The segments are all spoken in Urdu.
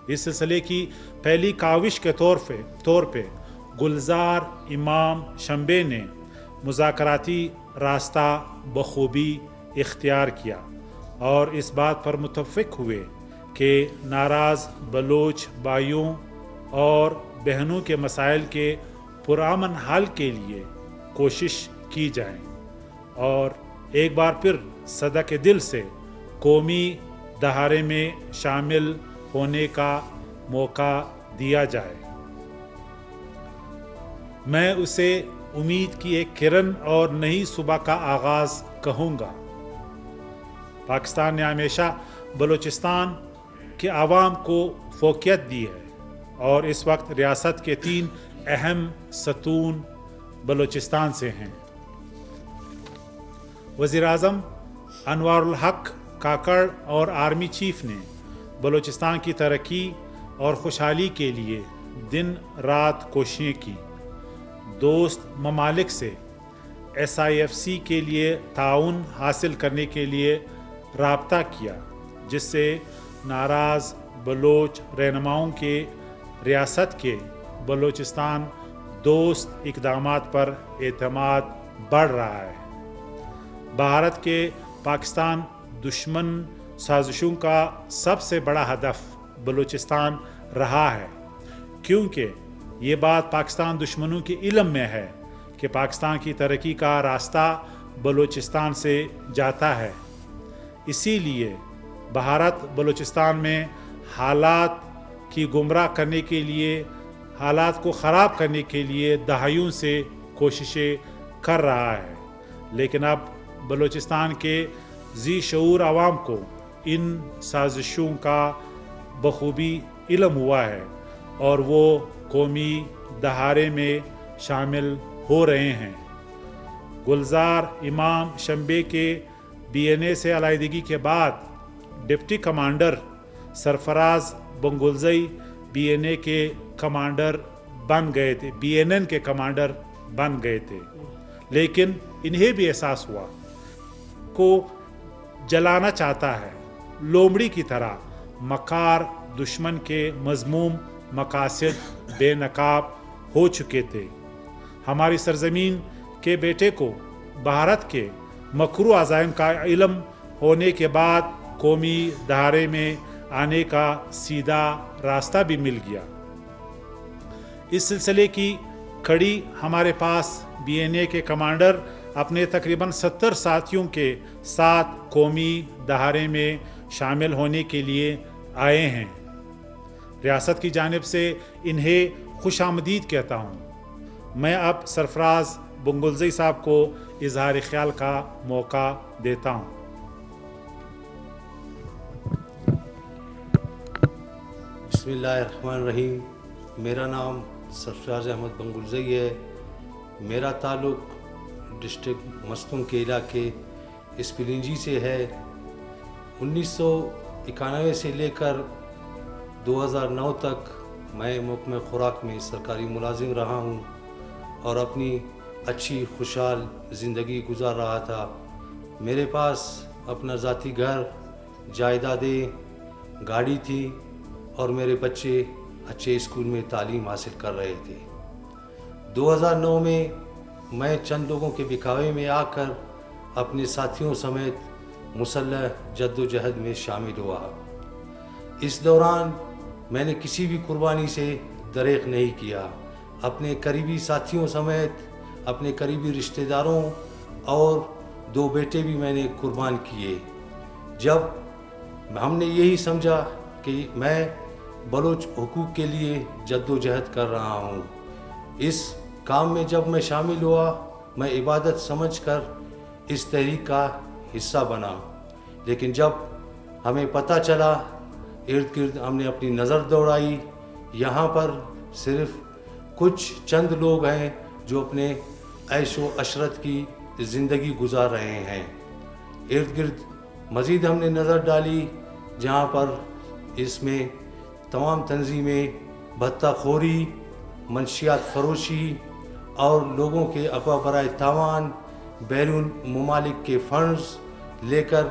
اس سلسلے کی پہلی کاوش کے طور پہ گلزار امام شمبے نے مذاکراتی راستہ بخوبی اختیار کیا اور اس بات پر متفق ہوئے کہ ناراض بلوچ بھائیوں اور بہنوں کے مسائل کے پرامن حل کے لیے کوشش کی جائے اور ایک بار پھر صدق دل سے قومی دھارے میں شامل ہونے کا موقع دیا جائے۔ میں اسے امید کی ایک کرن اور نئی صبح کا آغاز کہوں گا۔ پاکستان نے ہمیشہ بلوچستان کے عوام کو فوقیت دی ہے اور اس وقت ریاست کے 3 اہم ستون بلوچستان سے ہیں۔ وزیر اعظم انوار الحق کاکڑ اور آرمی چیف نے بلوچستان کی ترقی اور خوشحالی کے لیے دن رات کوششیں کی۔ دوست ممالک سے SIFC کے لیے تعاون حاصل کرنے کے لیے رابطہ کیا، جس سے ناراض بلوچ رہنماؤں کے ریاست کے بلوچستان دوست اقدامات پر اعتماد بڑھ رہا ہے۔ بھارت کے پاکستان دشمن سازشوں کا سب سے بڑا ہدف بلوچستان رہا ہے، کیونکہ یہ بات پاکستان دشمنوں کے علم میں ہے کہ پاکستان کی ترقی کا راستہ بلوچستان سے جاتا ہے۔ اسی لیے بھارت بلوچستان میں حالات کی گمراہ کرنے کے لیے، حالات کو خراب کرنے کے لیے دہائیوں سے کوششیں کر رہا ہے، لیکن اب بلوچستان کے ذی شعور عوام کو ان سازشوں کا بخوبی علم ہوا ہے اور وہ قومی دھارے میں شامل ہو رہے ہیں۔ گلزار امام شمبے کے BNA سے علیحدگی کے بعد ڈپٹی کمانڈر سرفراز بنگلزئی BNA کے کمانڈر بن گئے تھے، BNN کے کمانڈر بن گئے تھے، لیکن انہیں بھی احساس ہوا کو جلانا چاہتا ہے۔ لومڑی کی طرح مکار دشمن کے مذموم مقاصد بے نقاب ہو چکے تھے۔ ہماری سرزمین کے بیٹے کو بھارت کے مکروہ عزائم کا علم ہونے کے بعد قومی دھارے میں آنے کا سیدھا راستہ بھی مل گیا۔ اس سلسلے کی کڑی ہمارے پاس BNA کے کمانڈر اپنے تقریباً 70 ساتھیوں کے ساتھ قومی دھارے میں شامل ہونے کے لیے آئے ہیں۔ ریاست کی جانب سے انہیں خوش آمدید کہتا ہوں۔ میں اب سرفراز بنگلزئی صاحب کو اظہار خیال کا موقع دیتا ہوں۔ بسم اللہ الرحمن الرحیم۔ میرا نام سرفراز احمد بنگلزئی ہے۔ میرا تعلق ڈسٹرکٹ مستونگ کے علاقے اسپلنجی سے ہے۔ 1991 سے لے کر 2009 تک میں محکمہ خوراک میں سرکاری ملازم رہا ہوں اور اپنی اچھی خوشحال زندگی گزار رہا تھا۔ میرے پاس اپنا ذاتی گھر، جائیدادیں، گاڑی تھی اور میرے بچے اچھے اسکول میں تعلیم حاصل کر رہے تھے۔ 2009 میں چند لوگوں کے بکاوے میں آ کر اپنے ساتھیوں سمیت مسلح جد و جہد میں شامل ہوا۔ اس دوران میں نے کسی بھی قربانی سے دریغ نہیں کیا۔ اپنے قریبی ساتھیوں سمیت اپنے قریبی رشتہ داروں اور 2 بیٹے بھی میں نے قربان کیے۔ جب ہم نے یہی سمجھا کہ میں بلوچ حقوق کے لیے جد و جہد کر رہا ہوں، اس کام میں جب میں شامل ہوا، میں عبادت سمجھ کر اس تحریک کا حصہ بنا۔ لیکن جب ہمیں پتہ چلا، ارد گرد ہم نے اپنی نظر دوڑائی، یہاں پر صرف کچھ چند لوگ ہیں جو اپنے عیش و عشرت کی زندگی گزار رہے ہیں۔ ارد گرد مزید ہم نے نظر ڈالی جہاں پر اس میں تمام تنظیمیں بھتہ خوری، منشیات فروشی اور لوگوں کے افواہ برائے تاوان بیرون ممالک کے فنڈز لے کر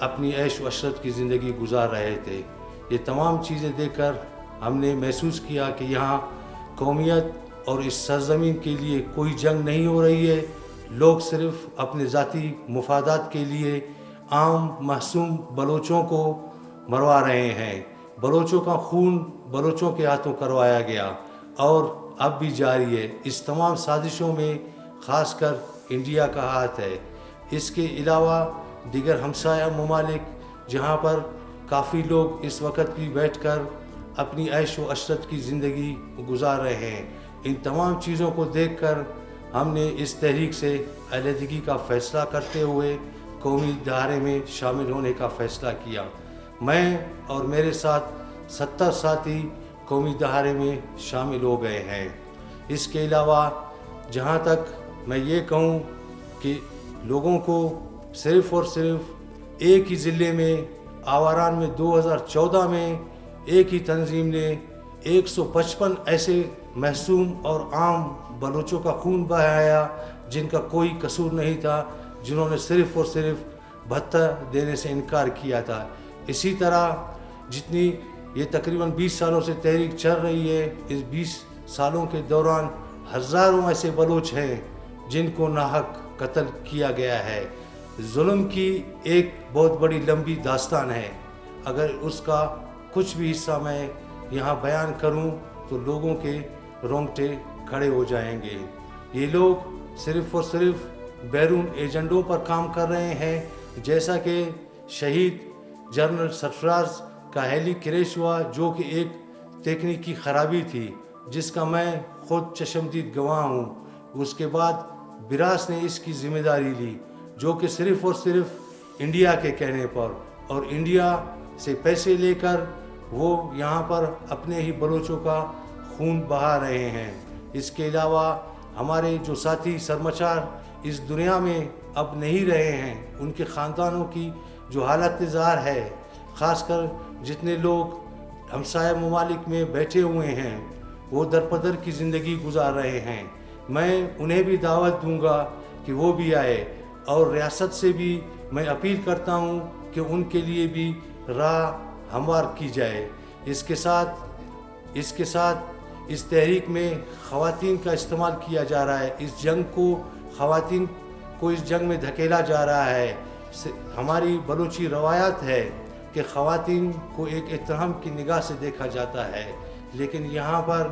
اپنی عیش و عشرت کی زندگی گزار رہے تھے۔ یہ تمام چیزیں دیکھ کر ہم نے محسوس کیا کہ یہاں قومیت اور اس سرزمین کے لیے کوئی جنگ نہیں ہو رہی ہے. لوگ صرف اپنے ذاتی مفادات کے لیے عام معصوم بلوچوں کو مروا رہے ہیں. بلوچوں کا خون بلوچوں کے ہاتھوں کروایا گیا اور اب بھی جاری ہے. اس تمام سازشوں میں خاص کر انڈیا کا ہاتھ ہے. اس کے علاوہ دیگر ہمسایہ ممالک جہاں پر کافی لوگ اس وقت بھی بیٹھ کر اپنی عیش و عشرت کی زندگی گزار رہے ہیں. ان تمام چیزوں کو دیکھ کر ہم نے اس تحریک سے علیحدگی کا فیصلہ کرتے ہوئے قومی دھارے میں شامل ہونے کا فیصلہ کیا. میں اور میرے ساتھ 70 ساتھی قومی دھارے میں شامل ہو گئے ہیں. اس کے علاوہ جہاں تک میں یہ کہوں کہ لوگوں کو صرف اور صرف ایک ہی ضلع میں آواران میں 2014 میں ایک ہی تنظیم نے 155 ایسے معصوم اور عام بلوچوں کا خون بہایا جن کا کوئی قصور نہیں تھا, جنہوں نے صرف اور صرف بھتہ دینے سے انکار کیا تھا. اسی طرح جتنی یہ تقریباً 20 سالوں سے تحریک چل رہی ہے, اس 20 سالوں کے دوران ہزاروں ایسے بلوچ ہیں جن کو ناحق قتل کیا گیا ہے. ظلم کی ایک بہت بڑی لمبی داستان ہے. اگر اس کا کچھ بھی حصہ میں یہاں بیان کروں تو لوگوں کے رونگٹے کھڑے ہو جائیں گے. یہ لوگ صرف اور صرف بیرون ایجنڈوں پر کام کر رہے ہیں, جیسا کہ شہید جنرل سرفراز کا ہیلی کریش ہوا, جو کہ ایک تکنیکی خرابی تھی جس کا میں خود چشمدید گواہ ہوں. اس کے بعد براس نے اس کی ذمہ داری لی, جو کہ صرف اور صرف انڈیا کے کہنے پر, اور انڈیا سے پیسے لے کر وہ یہاں پر اپنے ہی بلوچوں کا خون بہا رہے ہیں. اس کے علاوہ ہمارے جو ساتھی سرمچار اس دنیا میں اب نہیں رہے ہیں, ان کے خاندانوں کی جو حالت ظاہر ہے, خاص کر جتنے لوگ ہمسایہ ممالک میں بیٹھے ہوئے ہیں وہ درپدر کی زندگی گزار رہے ہیں. میں انہیں بھی دعوت دوں گا کہ وہ بھی آئے, اور ریاست سے بھی میں اپیل کرتا ہوں کہ ان کے لیے بھی راہ ہموار کی جائے. اس کے ساتھ اس تحریک میں خواتین کا استعمال کیا جا رہا ہے. اس جنگ کو خواتین کو اس جنگ میں دھکیلا جا رہا ہے. ہماری بلوچی روایات ہے کہ خواتین کو ایک احترام کی نگاہ سے دیکھا جاتا ہے, لیکن یہاں پر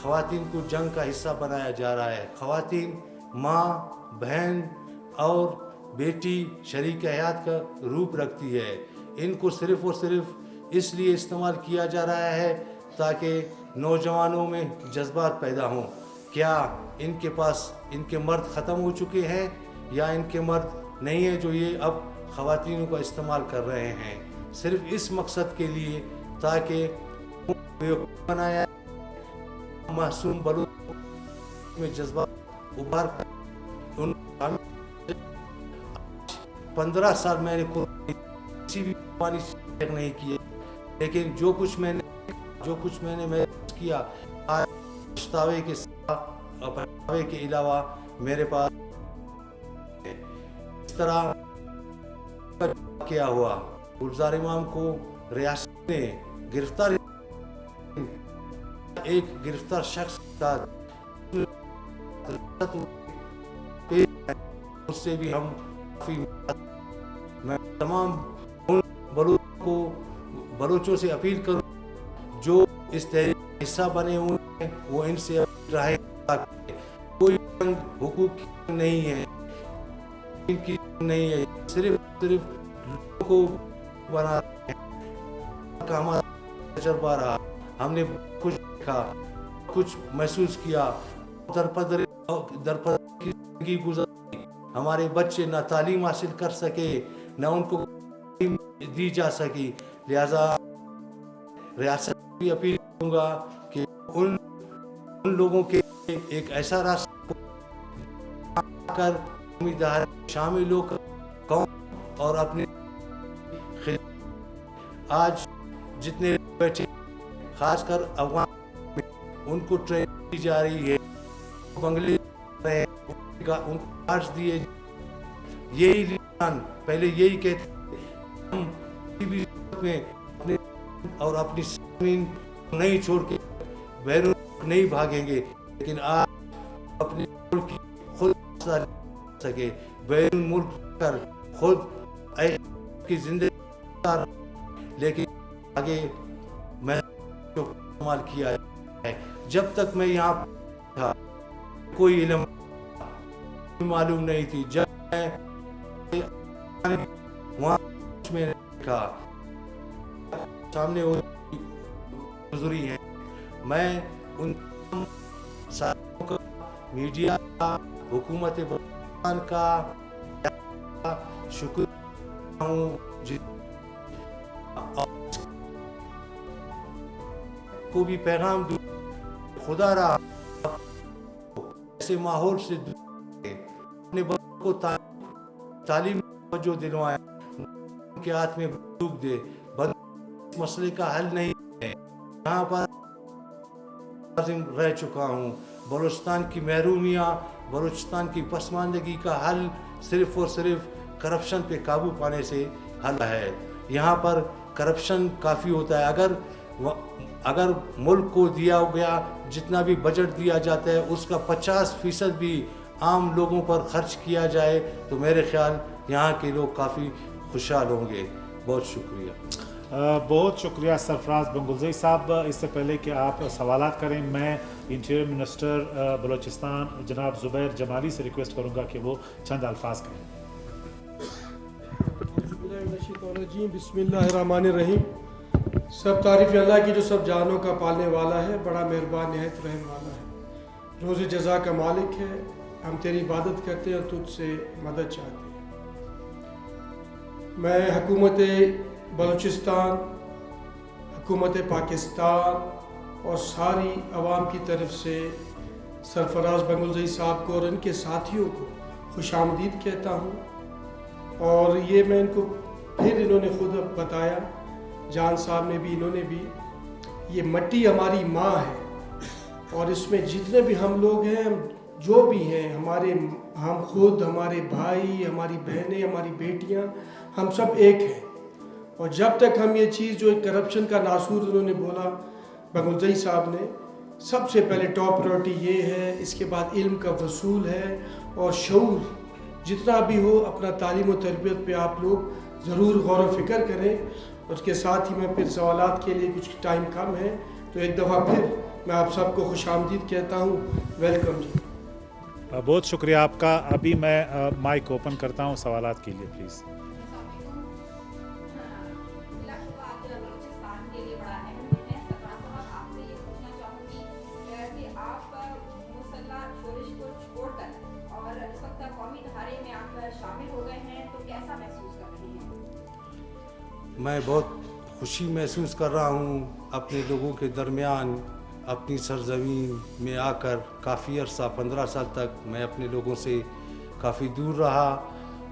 خواتین کو جنگ کا حصہ بنایا جا رہا ہے. خواتین ماں, بہن اور بیٹی, شریک حیات کا روپ رکھتی ہے. ان کو صرف اور صرف اس لیے استعمال کیا جا رہا ہے تاکہ نوجوانوں میں جذبات پیدا ہوں. کیا ان کے پاس ان کے مرد ختم ہو چکے ہیں, یا ان کے مرد نہیں ہیں جو یہ اب خواتینوں کا استعمال کر رہے ہیں, صرف اس مقصد کے لیے تاکہ بنایا معصوم بلوچ میں جذبات ابھار کر. 15 سال میں نے کسی بھی پانی سے نہیں کیے, لیکن جو کچھ میں نے محسوس کیا پچھتاوے کے علاوہ میرے پاس اس طرح کیا ہوا. گلزار امام کو ریاست نے ایک گرفتار شخص تھا, اس سے بھی ہم کافی. میں تمام بلوچوں سے اپیل کروں جو اس تحریک کا حصہ بنے ہوئے ہیں وہ ان سے رہے. کوئی حقوق کی نہیں ہے, ان کی نہیں ہے, صرف لوگوں کو بنا کا ہمارا تجربہ رہا. ہم نے کچھ دیکھا, کچھ محسوس کیا. درپدر کی زندگی گزاری, ہمارے بچے نہ تعلیم حاصل کر سکے, نہ ان کو دی جا سکی. لہذا ریاست بھی اپیل کروں گا کہ ان لوگوں کے ایک ایسا راستہ کر شامل ہو کر قوم اور اپنے آج جتنے بیٹھے خاص کر افغان میں ان کو ٹریننگ دی جا رہی ہے, بنگلے ان کو کارڈ دیے. یہی پہلے یہی کہتے ہم میں اپنے اور اپنی زمین نہیں چھوڑ کے بیرون ملک نہیں بھاگیں گے، لیکن آپ اپنے ملک کی خود فیصلہ لے سکے، بیرون ملک کر خود کی زندگی، لیکن آگے میں جو استعمال کیا ہے، جب تک میں یہاں تھا کوئی علم معلوم نہیں تھی، جب میں وہاں میں نے دیکھا سامنے وہ گزری ہے، میں ان ساتھیوں کا، میڈیا کا، حکومت پاکستان کا شکر ہوں کو بھی پیغام دوں، خدا رہا ایسے ماحول سے اپنے بچوں کو تعلیم توجہ دلوایا، ان کے ہاتھ میں بندوق دے، بندوق مسئلے کا حل نہیں ہے۔ یہاں پر رہ چکا ہوں، بلوچستان کی محرومیاں، بلوچستان کی پسماندگی کا حل صرف اور صرف کرپشن پہ قابو پانے سے حل ہے۔ یہاں پر کرپشن کافی ہوتا ہے، اگر ملک کو دیا گیا جتنا بھی بجٹ دیا جاتا ہے اس کا 50% بھی عام لوگوں پر خرچ کیا جائے تو میرے خیال یہاں کے لوگ کافی خوشحال ہوں گے۔ بہت شکریہ۔ بہت شکریہ سرفراز بنگلزئی صاحب۔ اس سے پہلے کہ آپ سوالات کریں، میں انٹیریئر منسٹر بلوچستان جناب زبیر جمالی سے ریکویسٹ کروں گا کہ وہ چند الفاظ کہیں۔ بسم اللہ الرحمن الرحیم۔ سب تعریف اللہ کی جو سب جانوں کا پالنے والا ہے، بڑا مہربان نہایت رحم والا ہے، روز جزا کا مالک ہے۔ ہم تیری عبادت کرتے ہیں اور تجھ سے مدد چاہتے ہیں۔ میں حکومت بلوچستان، حکومت پاکستان اور ساری عوام کی طرف سے سرفراز بنگلزئی صاحب کو اور ان کے ساتھیوں کو خوش آمدید کہتا ہوں۔ اور یہ میں ان کو پھر انہوں نے خود بتایا، جان صاحب نے بھی، انہوں نے بھی، یہ مٹی ہماری ماں ہے اور اس میں جتنے بھی ہم لوگ ہیں، جو بھی ہیں، ہم خود، ہمارے بھائی، ہماری بہنیں، ہماری بیٹیاں، ہم سب ایک ہیں۔ اور جب تک ہم یہ چیز جو کرپشن کا ناسور انہوں نے بولا بنگلزئی صاحب نے، سب سے پہلے ٹاپ پرائرٹی یہ ہے، اس کے بعد علم کا وصول ہے اور شعور جتنا بھی ہو، اپنا تعلیم و تربیت پہ آپ لوگ ضرور غور و فکر کریں۔ اس کے ساتھ ہی میں پھر سوالات کے لیے کچھ ٹائم کم ہے تو ایک دفعہ پھر میں آپ سب کو خوش آمدید کہتا ہوں۔ ویلکم جی۔ بہت شکریہ آپ کا۔ ابھی میں مائک اوپن کرتا ہوں سوالات کے لیے، پلیز۔ میں بہت خوشی محسوس کر رہا ہوں اپنے لوگوں کے درمیان، اپنی سرزمین میں آ کر۔ کافی عرصہ 15 سال تک میں اپنے لوگوں سے کافی دور رہا،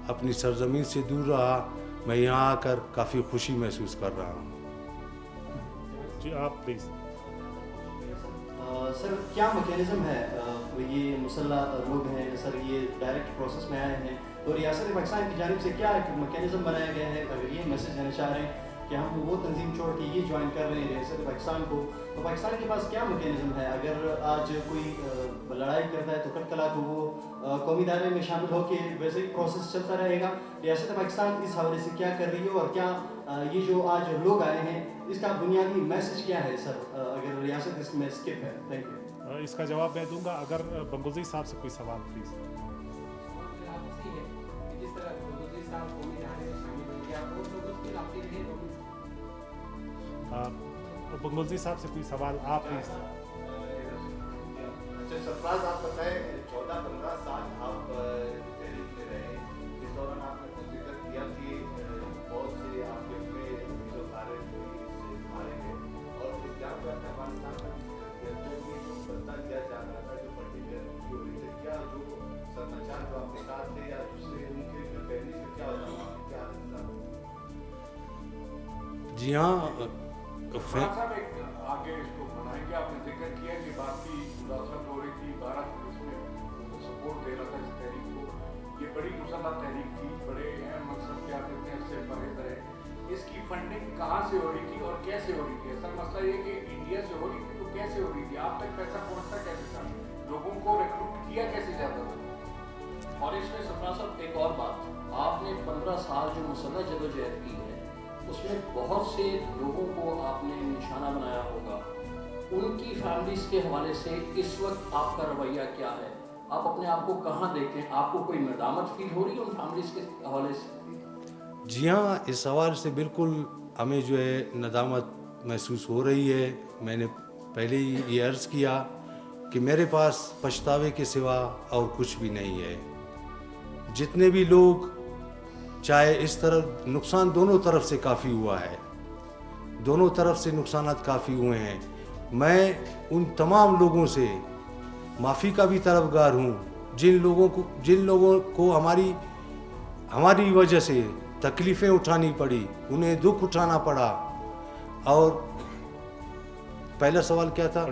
اپنی سرزمین سے دور رہا۔ میں یہاں آ کر کافی خوشی محسوس کر رہا ہوں۔ جی آپ پلیز۔ سر کیا میکینزم ہے، یہ مسلح لوگ ہیں سر، یہ ڈائریکٹ پروسیس میں آئے ہیں تو ریاست پاکستان کی جانب سے کیا میکینزم بنایا گیا ہے؟ اگر یہ میسج دینا چاہ رہے ہیں کہ ہم وہ تنظیم چھوڑ کے یہ جوائن کر رہے ہیں ریاست پاکستان کو، تو پاکستان کے پاس کیا میکینزم ہے؟ اگر آج کوئی لڑائی کرتا ہے تو کل کلا تو وہ قومی دائرے میں شامل ہو کے ویسے ہی پروسیس چلتا رہے گا۔ ریاست پاکستان اس حوالے سے کیا کر رہی ہے اور کیا یہ جو آج لوگ آئے ہیں اس کا بنیادی میسج کیا ہے سر، اگر ریاست اس میں اسکپ ہے؟ Thank you. اس کا جواب میں دوں گا۔ اگر بنگلزئی صاحب سے کوئی سوال پلیز۔ بنگلزئی صاحب سے کوئی سوال آپ پلیز۔ سرفراز آپ بتائیں 14-15 سال آپ تحریک میں رہے، اس دوران آپ نے کچھ ذکر کیا کہ بہت سے آپ کے اپنے سارے مارے گئے اور اس جام پر افغانستان کا جو بھی بدلا کیا جا رہا تھا، جو پرٹیکولر کی ہو رہی تھی، کیا جو سرمچار جو آپ کے ساتھ تھے یا دوسرے ان کے فیملی سے کیا ہوتا ہے، کیا انتظام؟ جی ہاں، آگے اس کو بنائیں گے۔ آپ نے ذکر کیا کہ باقی مداخلت ہو رہی تھی، بھارت اس میں سپورٹ دے رہا تھا اس تحریک کو۔ یہ بڑی مسلح تحریک تھی، بڑے اہم مقصد کیا کہتے ہیں اس سے پرہیز رہے۔ اس کی فنڈنگ کہاں سے ہو رہی تھی اور کیسے ہو رہی تھی؟ اصل مسئلہ یہ کہ انڈیا سے ہو رہی تھی تو کیسے ہو رہی تھی؟ آپ تک پیسہ پہنچتا کیسے تھا؟ لوگوں کو ریکروٹ کیا کیسے جاتا تھا؟ اور اس میں سرفراز صاحب ایک اور بات، آپ نے 15 سال جو مسلح جدوجہد کی ہے اس میں بہت سے لوگوں کو آپ نے نشانہ بنایا ہوگا، ان کی فیملیز کے حوالے سے اس وقت آپ کا رویہ کیا ہے؟ آپ اپنے آپ کو کہاں دیکھیں؟ آپ کو کوئی ندامت فیل ہو رہی ہے ان فیملیز کے حوالے سے؟ جی ہاں، اس سوال سے بالکل ہمیں جو ہے ندامت محسوس ہو رہی ہے۔ میں نے پہلے ہی یہ عرض کیا کہ میرے پاس پچھتاوے کے سوا اور کچھ بھی نہیں ہے۔ جتنے بھی لوگ، چاہے اس طرف نقصان دونوں طرف سے کافی ہوا ہے، دونوں طرف سے نقصانات کافی ہوئے ہیں، میں ان تمام لوگوں سے معافی کا بھی طلبگار ہوں جن لوگوں کو ہماری وجہ سے تکلیفیں اٹھانی پڑی، انہیں دکھ اٹھانا پڑا۔ اور پہلا سوال کیا تھا؟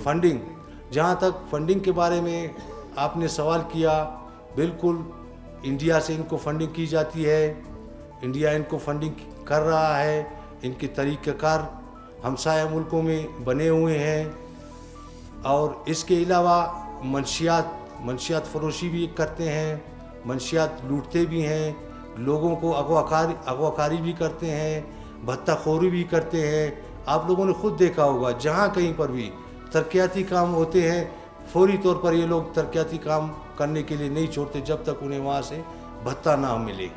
فنڈنگ۔ جہاں تک فنڈنگ کے بارے میں آپ نے سوال کیا، بالکل انڈیا سے ان کو فنڈنگ کی جاتی ہے، انڈیا ان کو فنڈنگ کر رہا ہے، ان کے طریقہ کار ہمسایہ ملکوں میں بنے ہوئے ہیں۔ اور اس کے علاوہ منشیات فروشی بھی کرتے ہیں، منشیات لوٹتے بھی ہیں، لوگوں کو اغواکاری بھی کرتے ہیں، بھتہ خوری بھی کرتے ہیں۔ آپ لوگوں نے خود دیکھا ہوگا جہاں کہیں پر بھی ترقیاتی کام ہوتے ہیں، فوری طور پر یہ لوگ ترقیاتی کام کرنے کے لیے نہیں چھوڑتے جب تک انہیں وہاں سے بھتہ نہ ملے۔